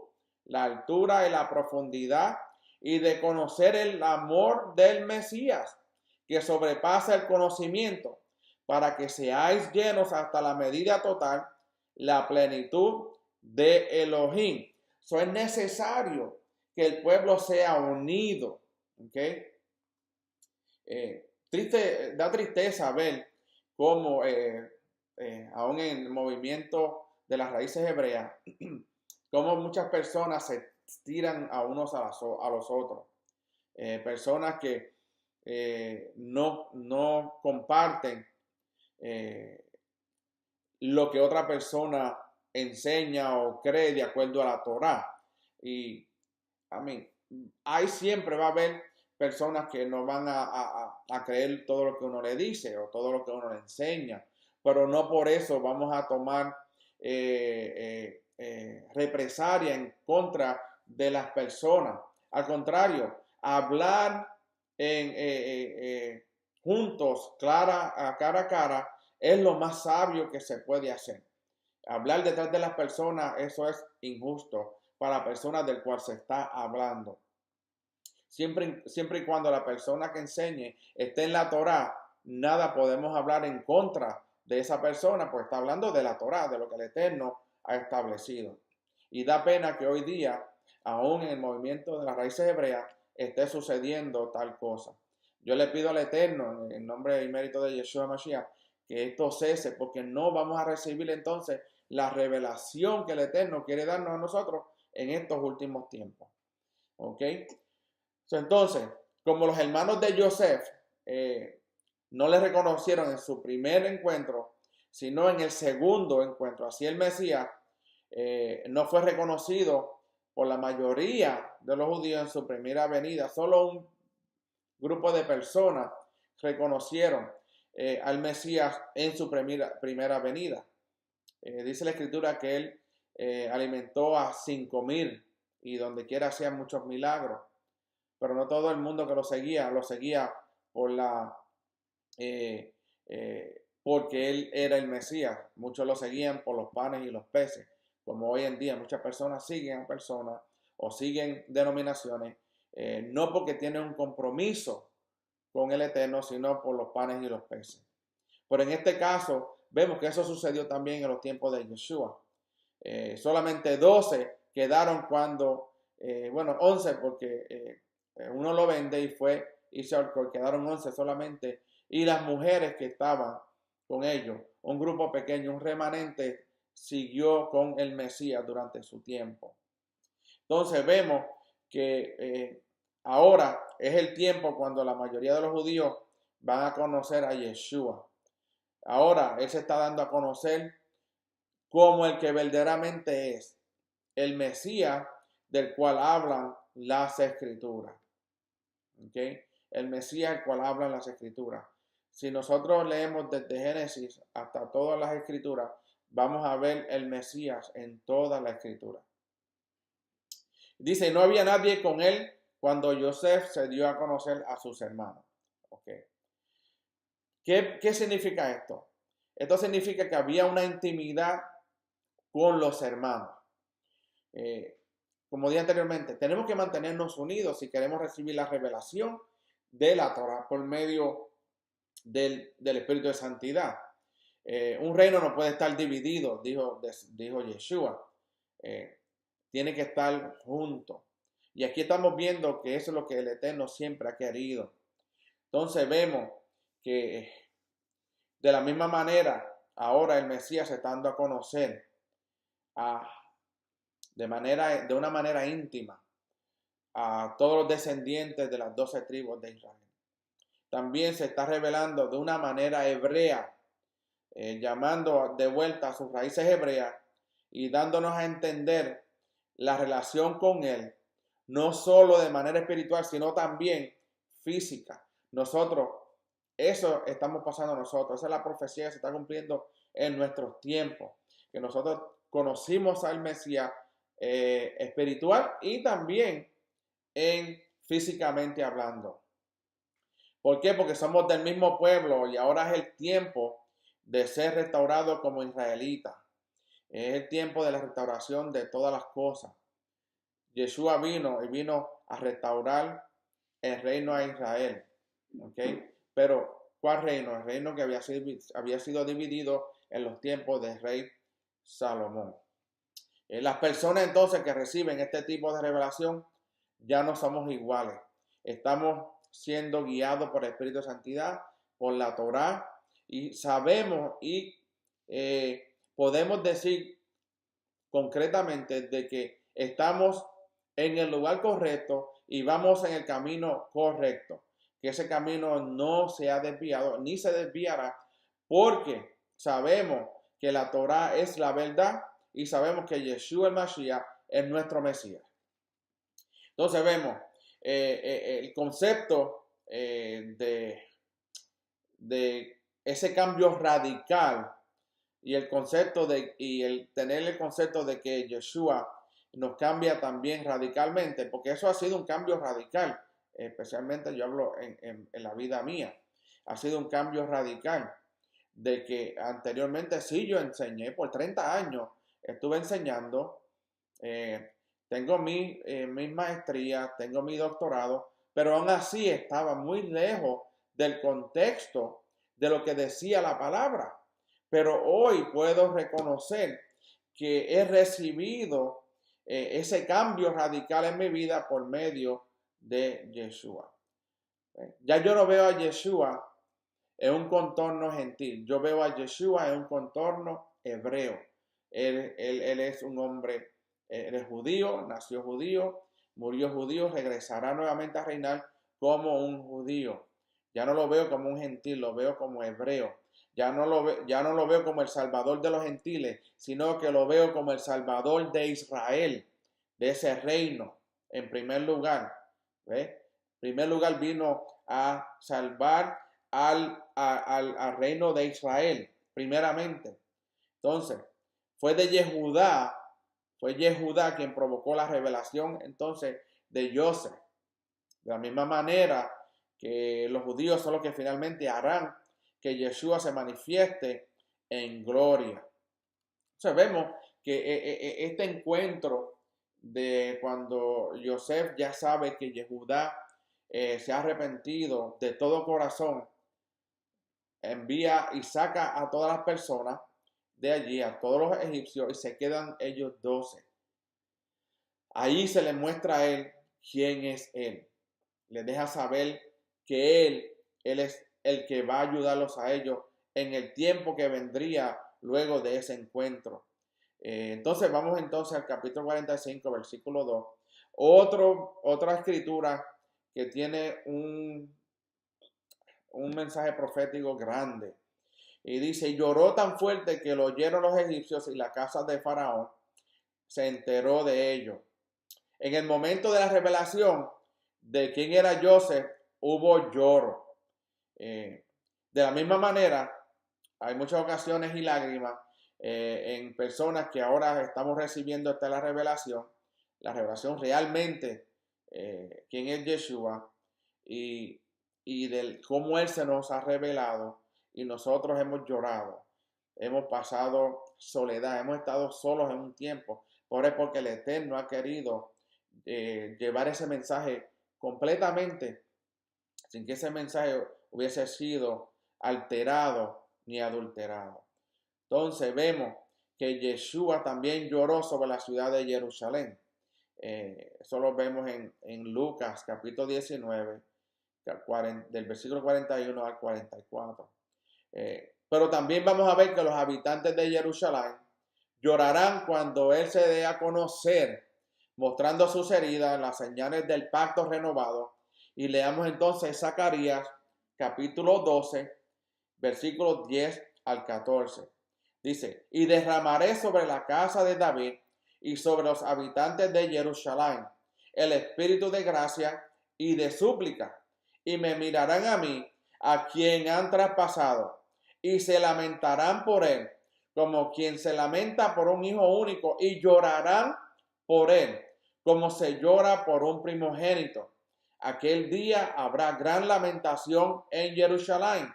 la altura y la profundidad, y de conocer el amor del Mesías, que sobrepasa el conocimiento, para que seáis llenos hasta la medida total, la plenitud de Elohim. Eso es necesario que el pueblo sea unido. ¿Okay? Da tristeza ver cómo aún en el movimiento de las raíces hebreas, cómo muchas personas se tiran a unos a los otros. Personas que no comparten lo que otra persona enseña o cree de acuerdo a la Torá. Y ahí siempre va a haber personas que no van a creer todo lo que uno le dice o todo lo que uno le enseña, pero no por eso vamos a tomar represalia en contra de las personas. Al contrario, hablar juntos, cara a cara, es lo más sabio que se puede hacer. Hablar detrás de las personas, eso es injusto para la persona del cual se está hablando. Siempre y cuando la persona que enseñe esté en la Torá, nada podemos hablar en contra de esa persona, pues está hablando de la Torá, de lo que el Eterno ha establecido. Y da pena que hoy día, aún en el movimiento de las raíces hebreas, esté sucediendo tal cosa. Yo le pido al Eterno, en nombre y mérito de Yeshua Mashiach, que esto cese, porque no vamos a recibir entonces la revelación que el Eterno quiere darnos a nosotros en estos últimos tiempos. ¿Ok? Entonces, como los hermanos de Yosef no le reconocieron en su primer encuentro, sino en el segundo encuentro, así el Mesías no fue reconocido por la mayoría de los judíos en su primera venida. Solo un grupo de personas reconocieron al Mesías en su primera venida. Dice la Escritura que él alimentó a 5,000 y donde quiera hacían muchos milagros. Pero no todo el mundo que lo seguía por porque él era el Mesías. Muchos lo seguían por los panes y los peces, como hoy en día muchas personas siguen a personas o siguen denominaciones, no porque tienen un compromiso con el Eterno, sino por los panes y los peces. Pero en este caso, vemos que eso sucedió también en los tiempos de Yeshua. Solamente 12 quedaron cuando, 11 porque uno lo vende y se ahorcó, quedaron 11 solamente, y las mujeres que estaban con ellos, un grupo pequeño, un remanente, siguió con el Mesías durante su tiempo. Entonces vemos que ahora es el tiempo cuando la mayoría de los judíos van a conocer a Yeshua. Ahora él se está dando a conocer como el que verdaderamente es el Mesías del cual hablan las Escrituras. ¿Okay? El Mesías del cual hablan las Escrituras. Si nosotros leemos desde Génesis hasta todas las Escrituras, vamos a ver el Mesías en toda la Escritura. Dice, no había nadie con él cuando Yosef se dio a conocer a sus hermanos. Okay. ¿Qué significa esto? Esto significa que había una intimidad con los hermanos. como dije anteriormente, tenemos que mantenernos unidos si queremos recibir la revelación de la Torah por medio del Espíritu de Santidad. Un reino no puede estar dividido, dijo Yeshua. Tiene que estar junto. Y aquí estamos viendo que eso es lo que el Eterno siempre ha querido. Entonces vemos que de la misma manera, ahora el Mesías se está dando a conocer de una manera íntima a todos los descendientes de las 12 tribus de Israel. También se está revelando de una manera hebrea, llamando de vuelta a sus raíces hebreas y dándonos a entender la relación con Él, no solo de manera espiritual, sino también física. Eso estamos pasando nosotros. Esa es la profecía que se está cumpliendo en nuestros tiempos, que nosotros conocimos al Mesías espiritual y también físicamente hablando. ¿Por qué? Porque somos del mismo pueblo y ahora es el tiempo de ser restaurados como israelitas. Es el tiempo de la restauración de todas las cosas. Yeshua vino a restaurar el reino a Israel. ¿Okay? Pero, ¿cuál reino? El reino que había sido dividido en los tiempos del rey Salomón. Las personas entonces que reciben este tipo de revelación ya no somos iguales. Estamos siendo guiados por el Espíritu de Santidad, por la Torá, y sabemos y podemos decir concretamente de que estamos en el lugar correcto y vamos en el camino correcto. Que ese camino no se ha desviado ni se desviará, porque sabemos que la Torá es la verdad y sabemos que Yeshua el Mashiach es nuestro Mesías. Entonces vemos el concepto de ese cambio radical y el tener el concepto de que Yeshua nos cambia también radicalmente, porque eso ha sido un cambio radical, especialmente yo hablo en la vida mía, ha sido un cambio radical, de que anteriormente sí yo enseñé por 30 años, estuve enseñando, tengo mis maestrías, tengo mi doctorado, pero aún así estaba muy lejos del contexto de lo que decía la palabra. Pero hoy puedo reconocer que he recibido ese cambio radical en mi vida por medio de Yeshua. Ya yo no veo a Yeshua en un contorno gentil, yo veo a Yeshua en un contorno hebreo. Él es un hombre, él es judío, nació judío, murió judío, regresará nuevamente a reinar como un judío. Ya no lo veo como un gentil, lo veo como hebreo. Ya no lo veo como el Salvador de los gentiles, sino que lo veo como el Salvador de Israel, de ese reino, en primer lugar. ¿Ves? En primer lugar vino a salvar al reino de Israel, primeramente. Entonces, fue Yehudá quien provocó la revelación entonces de Joseph. De la misma manera que los judíos son los que finalmente harán que Yeshua se manifieste en gloria. Entonces vemos que este encuentro de cuando Joseph ya sabe que Yehudá se ha arrepentido de todo corazón, envía y saca a todas las personas de allí, a todos los egipcios, y se quedan ellos 12. Ahí se le muestra a él quién es él. Le deja saber que él es el que va a ayudarlos a ellos en el tiempo que vendría luego de ese encuentro. Entonces vamos entonces al capítulo 45, versículo 2. Otra escritura que tiene un mensaje profético grande. Y dice, lloró tan fuerte que lo oyeron los egipcios y la casa de Faraón se enteró de ello. En el momento de la revelación de quién era Joseph, hubo lloro. De la misma manera, hay muchas ocasiones y lágrimas en personas que ahora estamos recibiendo esta la revelación realmente, quién es Yeshua y del cómo Él se nos ha revelado y nosotros hemos llorado, hemos pasado soledad, hemos estado solos en un tiempo, porque el Eterno ha querido llevar ese mensaje completamente, sin que ese mensaje hubiese sido alterado ni adulterado. Entonces vemos que Yeshua también lloró sobre la ciudad de Jerusalén. Eso lo vemos en Lucas capítulo 19, del versículo 41 al 44. Pero también vamos a ver que los habitantes de Jerusalén llorarán cuando Él se dé a conocer, mostrando sus heridas, las señales del pacto renovado. Y leamos entonces Zacarías capítulo 12, versículos 10 al 14. Dice, y derramaré sobre la casa de David y sobre los habitantes de Jerusalén el espíritu de gracia y de súplica, y me mirarán a mí, a quien han traspasado, y se lamentarán por él, como quien se lamenta por un hijo único, y llorarán por él, como se llora por un primogénito. Aquel día habrá gran lamentación en Jerusalén,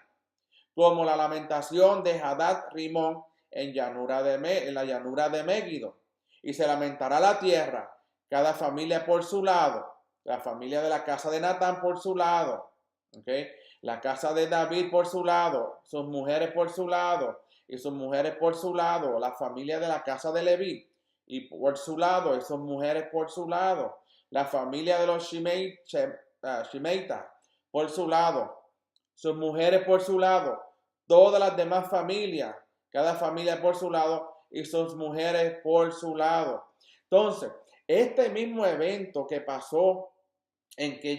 como la lamentación de Hadad Rimón en la llanura de Megiddo. Y se lamentará la tierra, cada familia por su lado, la familia de la casa de Natán por su lado, ¿okay? La casa de David por su lado, sus mujeres por su lado, y sus mujeres por su lado, la familia de la casa de Leví, y por su lado, y sus mujeres por su lado, la familia de los Shimeita por su lado, sus mujeres por su lado, todas las demás familias, cada familia por su lado y sus mujeres por su lado. Entonces, este mismo evento que pasó en que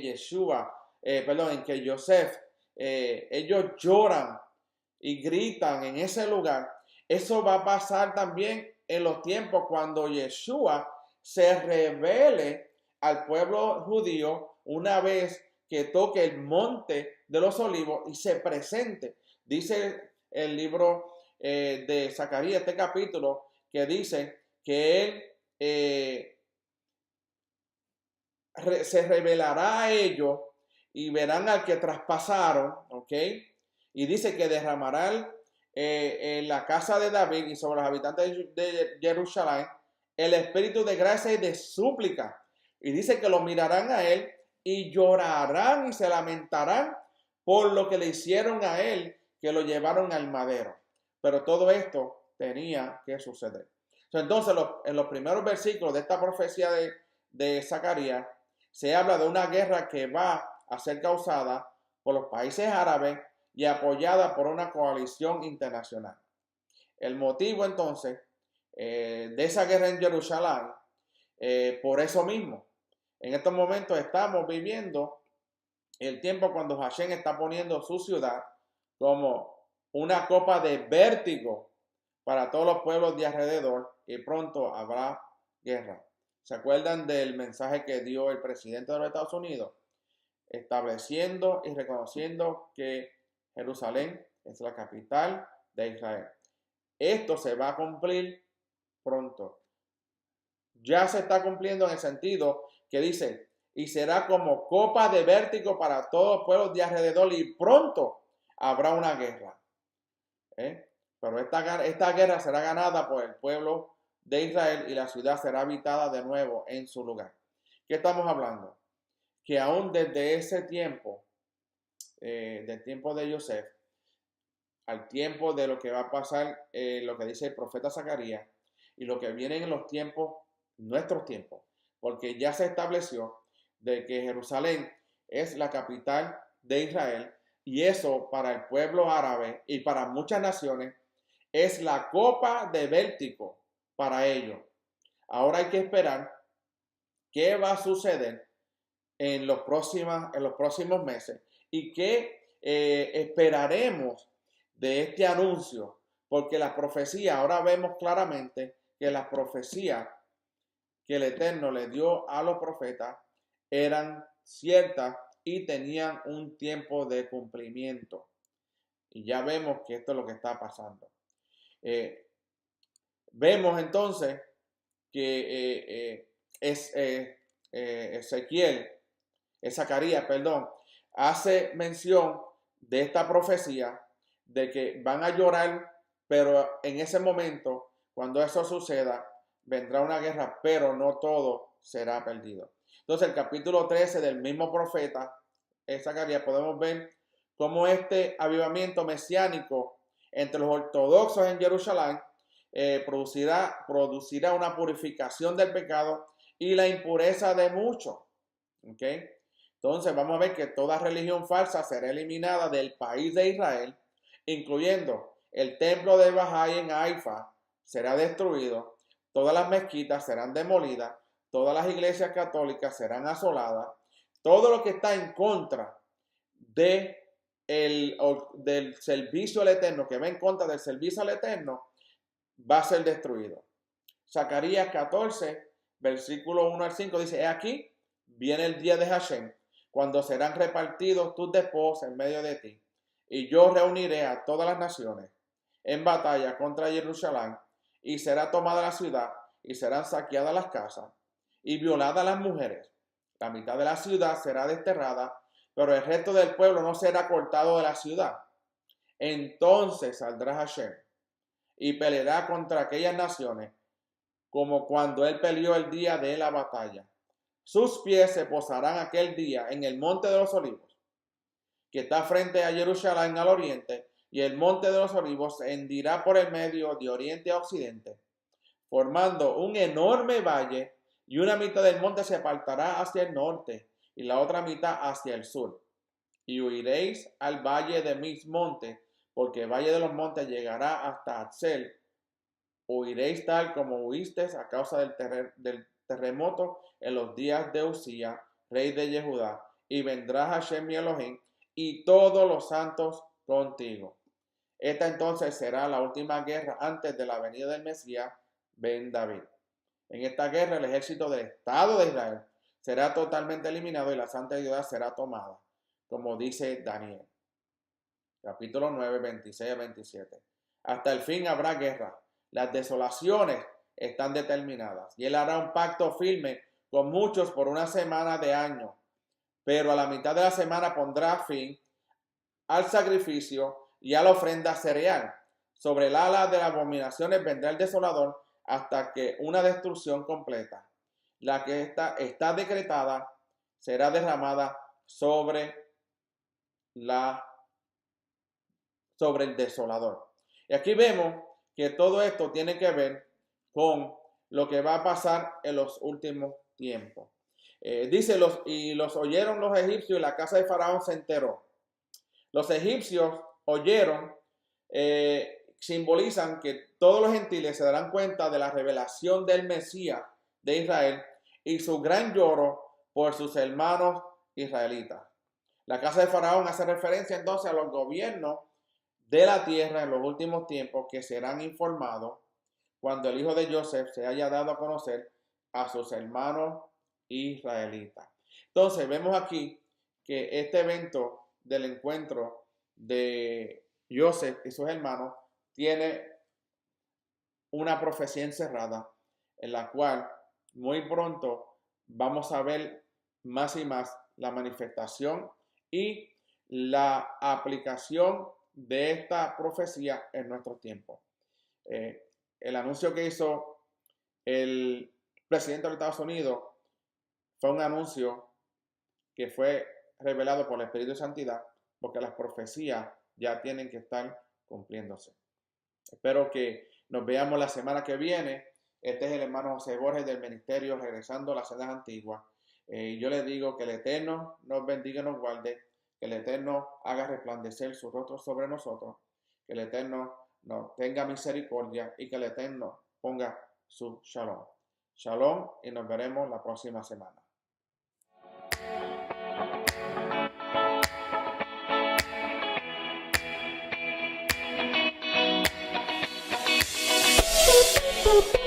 en que Joseph, ellos lloran y gritan en ese lugar, eso va a pasar también en los tiempos cuando Yeshua se revele al pueblo judío una vez que toque el monte de los olivos y se presente. Dice el libro de Zacarías, este capítulo, que dice que él se revelará a ellos y verán al que traspasaron, ¿ok? Y dice que derramará en la casa de David y sobre los habitantes de Jerusalén el espíritu de gracia y de súplica. Y dice que lo mirarán a él y llorarán y se lamentarán por lo que le hicieron a él, que lo llevaron al madero. Pero todo esto tenía que suceder. Entonces, en los primeros versículos de esta profecía de Zacarías, se habla de una guerra que va a ser causada por los países árabes y apoyada por una coalición internacional. El motivo entonces de esa guerra en Jerusalén, por eso mismo, en estos momentos estamos viviendo el tiempo cuando Hashem está poniendo su ciudad como una copa de vértigo para todos los pueblos de alrededor y pronto habrá guerra. ¿Se acuerdan del mensaje que dio el presidente de los Estados Unidos? Estableciendo y reconociendo que Jerusalén es la capital de Israel. Esto se va a cumplir pronto. Ya se está cumpliendo en el sentido que dice, y será como copa de vértigo para todos los pueblos de alrededor y pronto habrá una guerra. Pero esta guerra será ganada por el pueblo de Israel y la ciudad será habitada de nuevo en su lugar. ¿Qué estamos hablando? Que aún desde ese tiempo, del tiempo de Joseph, al tiempo de lo que va a pasar, lo que dice el profeta Zacarías, y lo que viene en los tiempos, nuestros tiempos, porque ya se estableció de que Jerusalén es la capital de Israel, y eso para el pueblo árabe y para muchas naciones es la copa de vértigo para ellos. Ahora hay que esperar qué va a suceder en los próximos meses y qué esperaremos de este anuncio, porque las profecías, ahora vemos claramente que las profecías que el Eterno le dio a los profetas eran ciertas y tenían un tiempo de cumplimiento. Y ya vemos que esto es lo que está pasando. Vemos entonces que Zacarías, hace mención de esta profecía de que van a llorar, pero en ese momento, cuando eso suceda, vendrá una guerra, pero no todo será perdido. Entonces, el capítulo 13 del mismo profeta, Zacarías, podemos ver cómo este avivamiento mesiánico entre los ortodoxos en Jerusalén producirá una purificación del pecado y la impureza de muchos. ¿Okay? Entonces vamos a ver que toda religión falsa será eliminada del país de Israel, incluyendo el templo de Bahá'í en Haifa será destruido, todas las mezquitas serán demolidas, todas las iglesias católicas serán asoladas, todo lo que está en contra del servicio al Eterno, que va en contra del servicio al Eterno, va a ser destruido. Zacarías 14, versículo 1 al 5 dice: he aquí, viene el día de Hashem, cuando serán repartidos tus despojos en medio de ti, y yo reuniré a todas las naciones en batalla contra Jerusalén, y será tomada la ciudad, y serán saqueadas las casas, y violadas las mujeres. La mitad de la ciudad será desterrada, pero el resto del pueblo no será cortado de la ciudad. Entonces saldrá Hashem y peleará contra aquellas naciones, como cuando él peleó el día de la batalla. Sus pies se posarán aquel día en el monte de los olivos, que está frente a Jerusalén al oriente, y el monte de los olivos se hendirá por el medio de oriente a occidente, formando un enorme valle, y una mitad del monte se apartará hacia el norte y la otra mitad hacia el sur. Y huiréis al valle de mis montes, porque el valle de los montes llegará hasta Atzel. Huiréis tal como huisteis a causa del terremoto en los días de Usías, rey de Yehudá, y vendrá Hashem mi Elohim y todos los santos contigo. Esta entonces será la última guerra antes de la venida del Mesías, Ben David. En esta guerra el ejército del Estado de Israel será totalmente eliminado y la santa ciudad será tomada, como dice Daniel. Capítulo 9, 26 a 27. Hasta el fin habrá guerra. Las desolaciones están determinadas, y él hará un pacto firme con muchos por una semana de año, pero a la mitad de la semana pondrá fin al sacrificio y a la ofrenda cereal. Sobre el ala de las abominaciones vendrá el desolador hasta que una destrucción completa, la que está decretada, será derramada sobre el desolador. Y aquí vemos que todo esto tiene que ver con lo que va a pasar en los últimos tiempos. Dice, los oyeron los egipcios y la casa de Faraón se enteró. Los egipcios oyeron, simbolizan que todos los gentiles se darán cuenta de la revelación del Mesías de Israel y su gran lloro por sus hermanos israelitas. La casa de Faraón hace referencia entonces a los gobiernos de la tierra en los últimos tiempos, que serán informados cuando el hijo de Joseph se haya dado a conocer a sus hermanos israelitas. Entonces vemos aquí que este evento del encuentro de Joseph y sus hermanos tiene una profecía encerrada, en la cual muy pronto vamos a ver más y más la manifestación y la aplicación de esta profecía en nuestro tiempo. El anuncio que hizo el presidente de los Estados Unidos fue un anuncio que fue revelado por el Espíritu de Santidad, porque las profecías ya tienen que estar cumpliéndose. Espero que nos veamos la semana que viene. Este es el hermano José Borges del Ministerio Regresando a las Sendas Antiguas. Yo les digo que el Eterno nos bendiga y nos guarde, que el Eterno haga resplandecer su rostro sobre nosotros, que el Eterno nos tenga misericordia y que el Eterno ponga su shalom. Shalom, y nos veremos la próxima semana. Boop, boop.